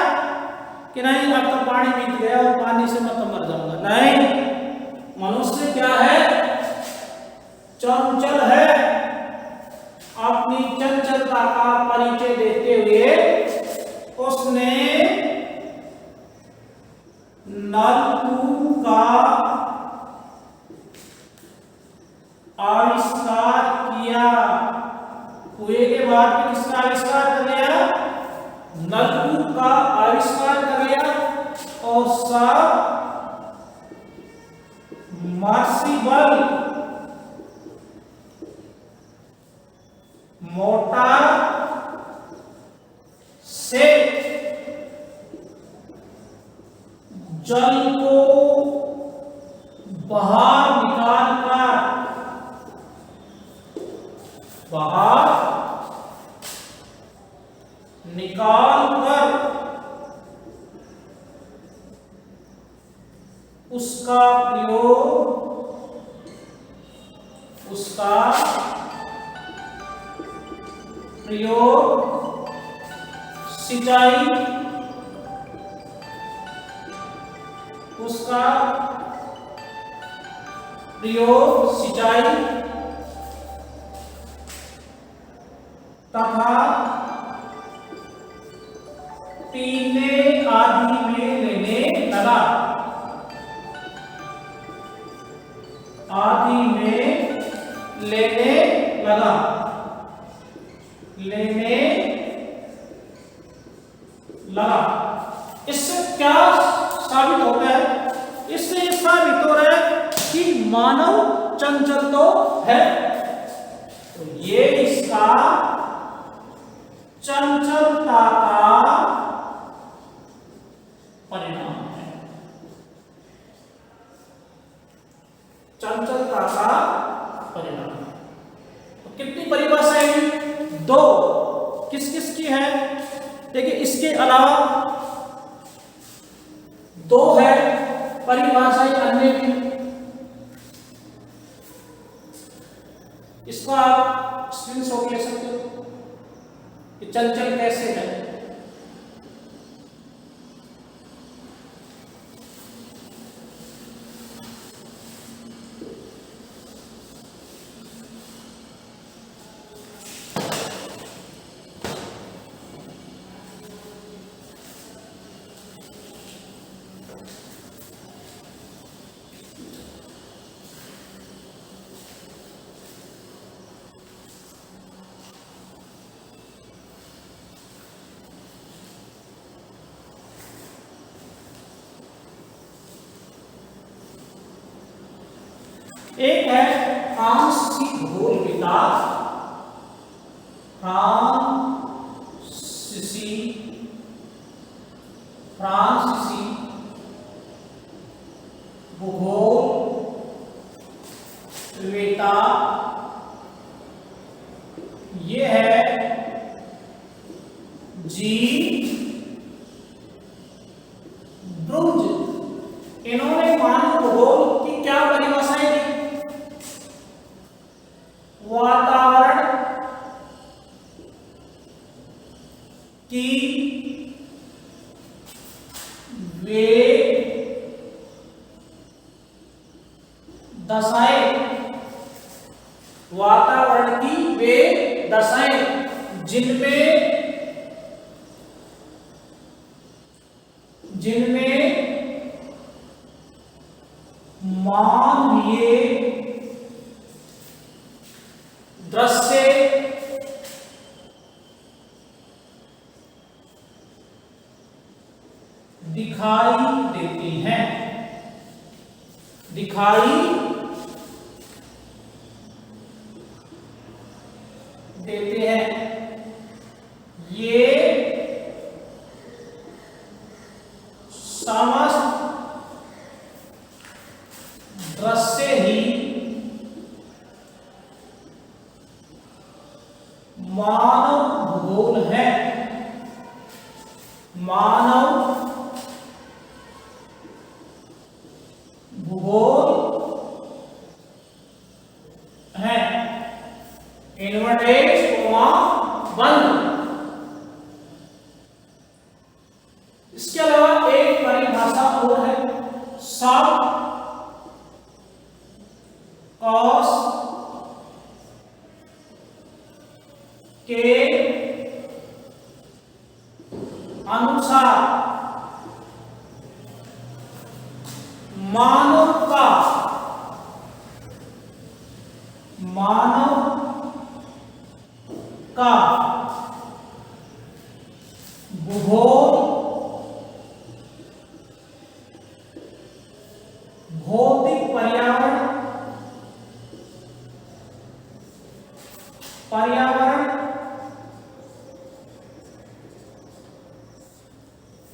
कि नहीं अब तो पानी बीत गया और पानी से मैं तो मर जाऊंगा? नहीं, मनुष्य क्या है? चंचल है। अपनी चंचलता का परिचय देते हुए उसने नलकूप का आविष्कार किया। कुएं के बाद में किसका आविष्कार कर लिया? नलकूप का आविष्कार कर लिया। और सब मर्सिबल मोटर से जल को बाहर निकाल कर उसका प्रयोग सिंचाई तथा पीने आदि में लेने लगा। इससे क्या साबित होता है? इससे ये साबित हो रहा है कि मानव चंचल तो है। तो ये इसका चंचलता का परिणाम है। चंचलता का परिणाम है। तो कितनी परिभाषाएं? 2। किस किस की है? देखिए इसके अलावा 2 है परिभाषाएं अन्य भी। इसको आप स्क्रीनशॉट ले सकते हो कि चंचल कैसे है। एक है फ्रांसीसी भूगोल विकास, फ्रांसीसी भूगोल वेता। ये है जी ब्रुंज कि वे दशाएं, वातावरण की वे दशाएं जिनमें मानवीय दृश्य दिखाई देती हैं, दिखाई देते हैं। ये समस्त दृश्य ही मानव भूगोल है, मानव भूगोल है। इन्वर्टेड कोमा बंद। इसके अलावा एक परिभाषा और है, सब कॉस के अनुसार मानव का भूगोल भौतिक पर्यावरण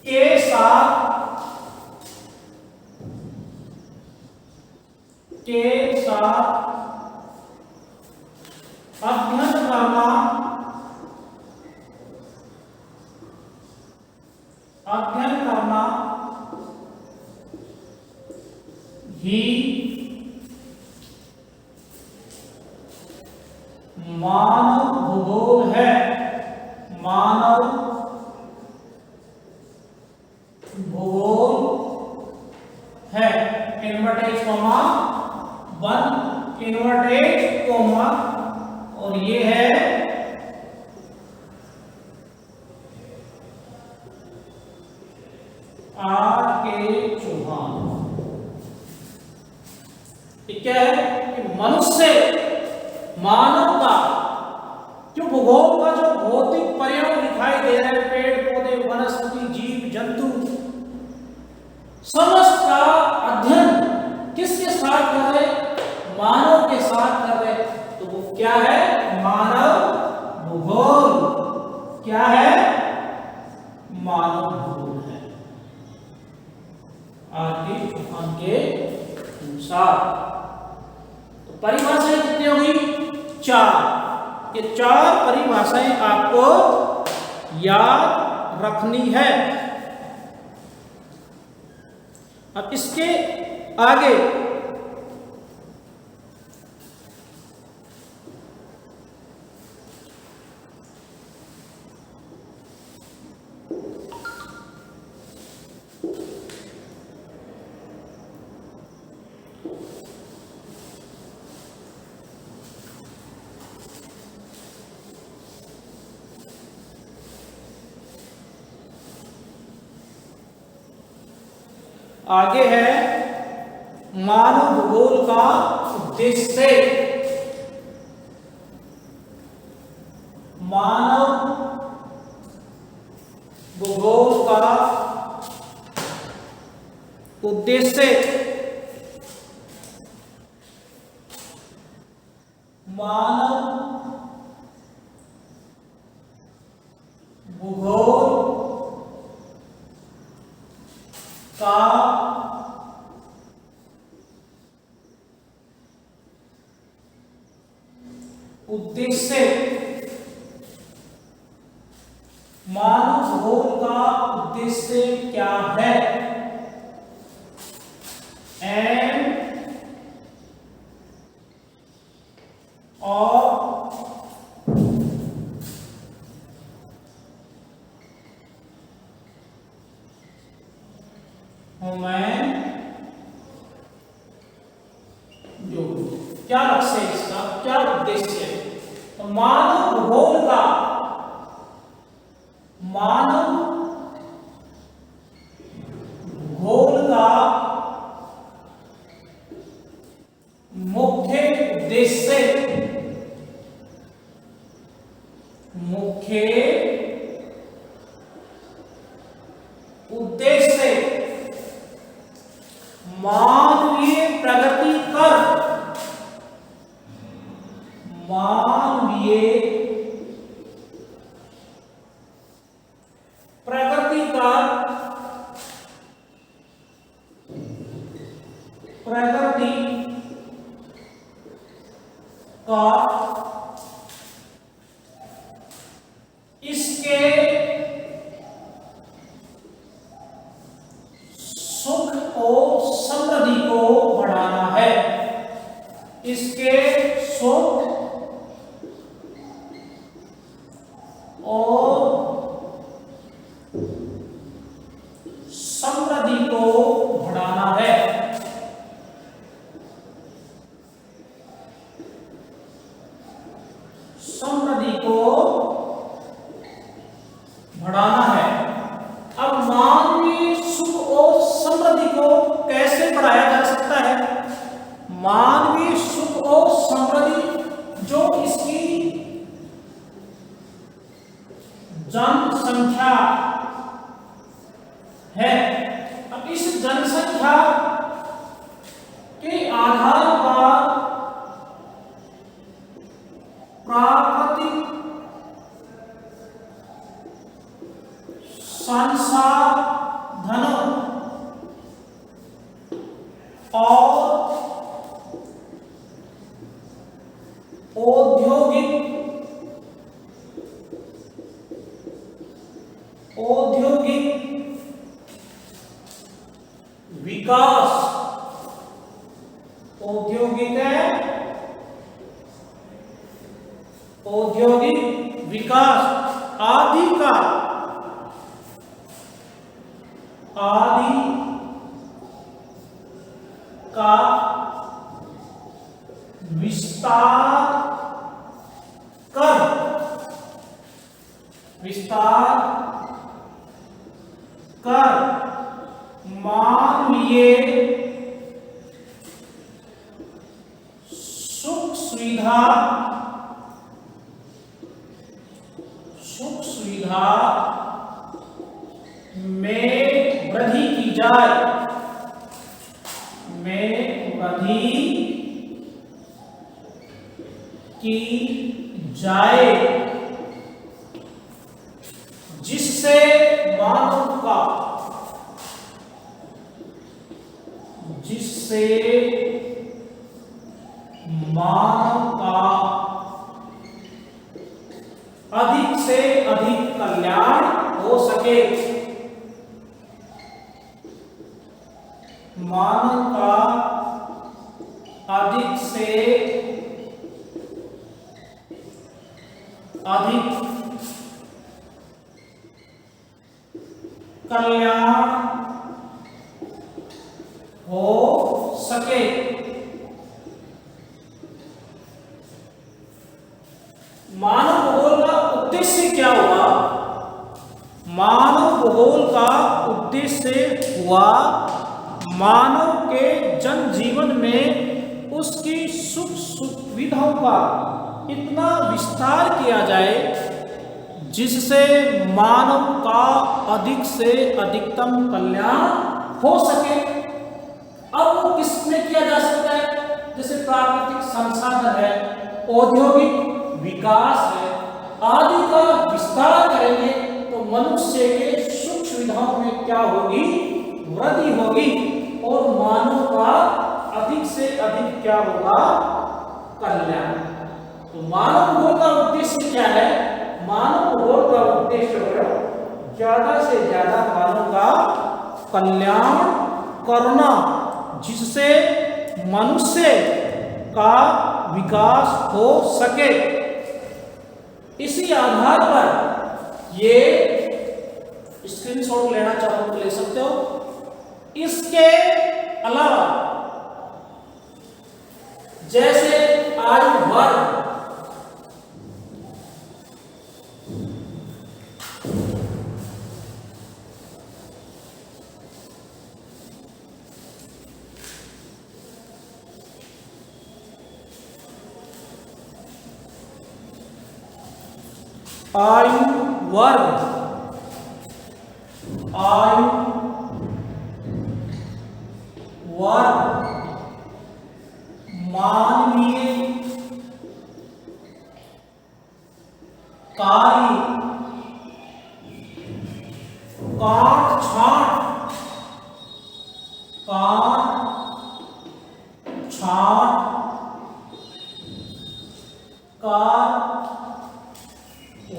के साथ अध्ययन करना ही मानव भूगोल है, मानव भूगोल है। इन्वर्टेड कोमा बंद, इन्वर्टेड कोमा, और ये है R.K. चौहान। ये क्या है कि मनुष्य, मानव का जो भूगोल का जो भौतिक पर्यावरण दिखाई दे रहा है, पेड़ पौधे वनस्पति जीव जंतु, समस्त का अध्ययन किसके साथ कर रहे? मानव के साथ कर रहे। तो वो क्या है? मानव भूगोल। क्या है? मानव भूगोल है, R.K. चौहान के अनुसार। तो परिभाषाएं कितनी होगी? 4। ये 4 परिभाषाएं आपको याद रखनी है। अब इसके आगे है मानव भूगोल का उद्देश्य। मानव भूगोल का उद्देश्य। मानव भूगोल का उद्देश्य। मानव भूगोल का उद्देश्य क्या है? एंड मैं जो क्या लक्ष्य है इसका, क्या उद्देश्य है? तो मानव भूगोल का मुख्य उद्देश्य मानवीय प्रगति का इसके सुख और समृद्धि को बढ़ाना है। इसके सुख और समृद्धि को बढ़ाना है। समृद्धि को बढ़ाना है। अब मानवीय सुख और समृद्धि को कैसे बढ़ाया जा सकता है? मानवीय सुख और समृद्धि जो इसकी जनसंख्या है, अब इस जनसंख्या के आधार पर प्राकृतिक संसाधनों और औद्योगिक विकास, औद्योगिक विकास आदि का विस्तार कर मानवीय सुख सुविधा में वृद्धि की जाए, जिससे मानव का अधिक से अधिक कल्याण हो सके। मानव का अधिक से अधिक कल्याण हो सके। मानव भूगोल का उद्देश्य क्या हुआ? मानव भूगोल का उद्देश्य हुआ मानव के जन जीवन में उसकी सुख सुविधाओं का इतना विस्तार किया जाए जिससे मानव का अधिक से अधिकतम कल्याण हो सके। अब वो किसमें किया जा सकता है? जैसे प्राकृतिक संसाधन है, औद्योगिक विकास है, आदि का विस्तार करेंगे तो मनुष्य के सुख सुविधाओं में क्या होगी? वृद्धि होगी और मानव का अधिक से अधिक क्या होगा? कल्याण। तो मानव भूगोल का उद्देश्य क्या है? मानव भूगोल का उद्देश्य है ज्यादा से ज्यादा मानव का कल्याण करना, जिससे मनुष्य का विकास हो सके। इसी आधार पर ये स्क्रीनशॉट लेना चाहो तो ले सकते हो। इसके अलावा जैसे आयु वर्ग, आयु वर्ग, आयु वर्ग मानवीय कार्य काट छाट, काट छाट का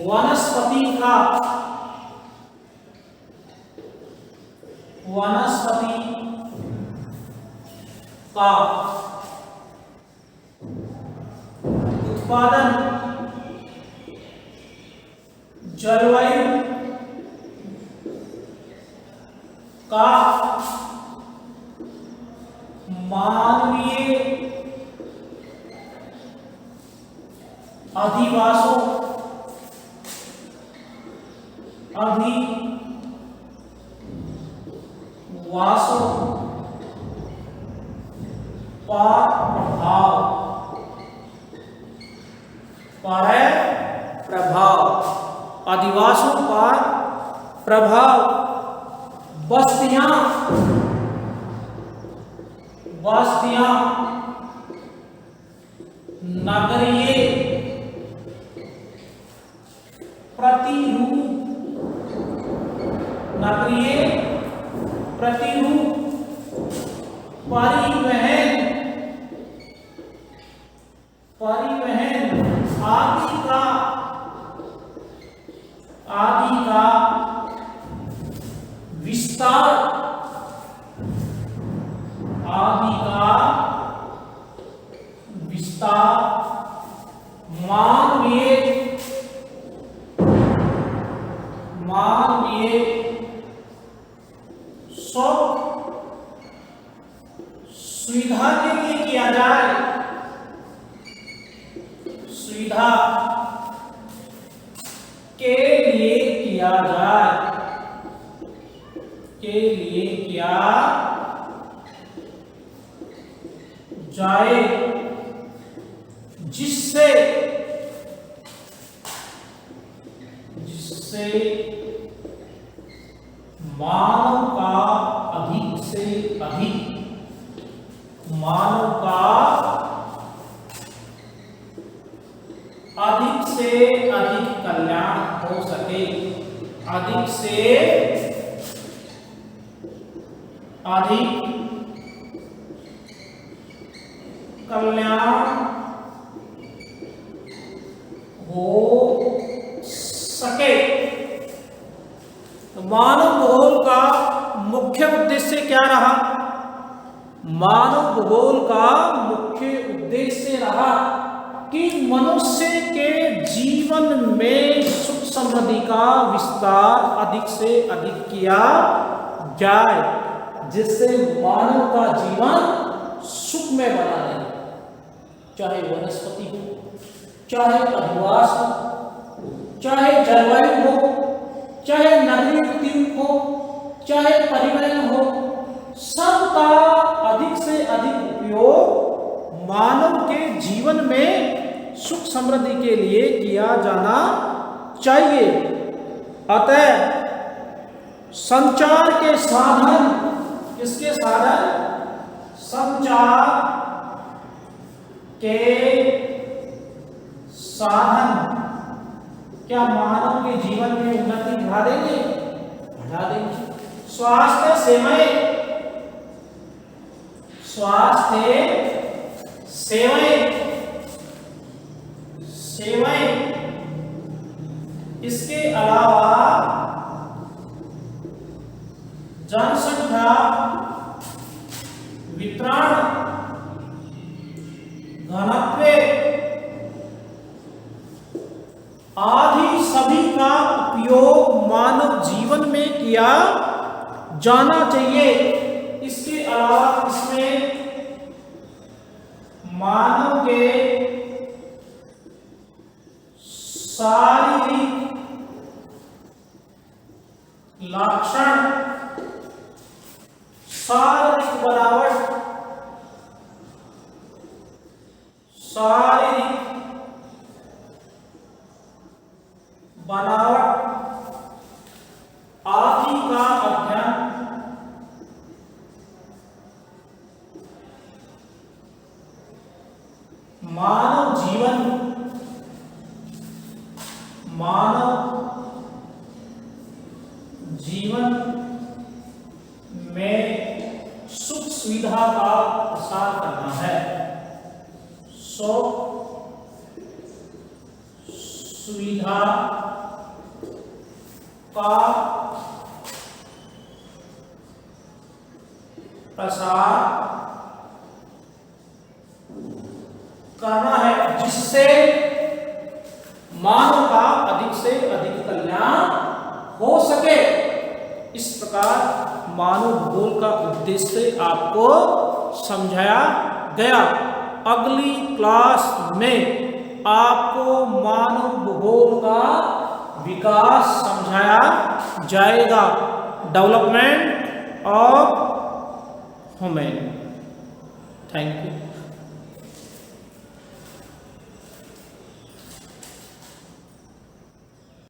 वनस्पति का, वनस्पति का उत्पादन जलवायु का मानवीय अधिवासों, अधिवासों पर प्रभाव, पर प्रभाव, अधिवासों पर प्रभाव, बस्तियां, बस्तियां नगरीय प्रतिरूप, नगरीय प्रतिरूप, परिवहन, परिवहन आदि का, आदि का विस्तार, आदि का विस्तार, मानवीय, मानवीय सुविधा के लिए किया जाए, सुविधा के लिए किया जाए, के लिए किया जाए, जिससे, जिससे मानव का अधिक से अधिक, मानव का अधिक से अधिक कल्याण हो सके, अधिक से अधिक कल्याण हो सके। तो मानव भूगोल का मुख्य उद्देश्य क्या रहा? मानव भूगोल का मुख्य उद्देश्य रहा कि मनुष्य के जीवन में सुख समृद्धि का विस्तार अधिक से अधिक किया जाए, जिससे मानव का जीवन सुखमय बना रहे, चाहे वनस्पति हो, चाहे अधिवास हो, चाहे जलवायु हो, चाहे नगरीय प्रतिरूप हो, चाहे परिवहन हो, सबका अधिक से अधिक उपयोग मानव के जीवन में सुख समृद्धि के लिए किया जाना चाहिए। अतः संचार के साधन, किसके साधन? संचार के साधन क्या मानव के जीवन में उन्नति बढ़ा देंगे? बढ़ा देंगे। स्वास्थ्य सेवाएं, स्वास्थ्य सेवाएं, सेवाएं, इसके अलावा जनसंख्या वितरण, घनत्व आदि सभी का उपयोग मानव जीवन में किया जाना चाहिए। अलावा इसमें मानव के शारीरिक लक्षण, शारीरिक बनावट, शारीरिक बनावट आदि का अध्ययन मानव जीवन में सुख सुविधा का प्रसार करना है। सुविधा का प्रसार करना है, जिससे मानव का अधिक से अधिक कल्याण हो सके। इस प्रकार मानव भूगोल का उद्देश्य आपको समझाया गया। अगली क्लास में आपको मानव भूगोल का विकास समझाया जाएगा, development of human. Thank you.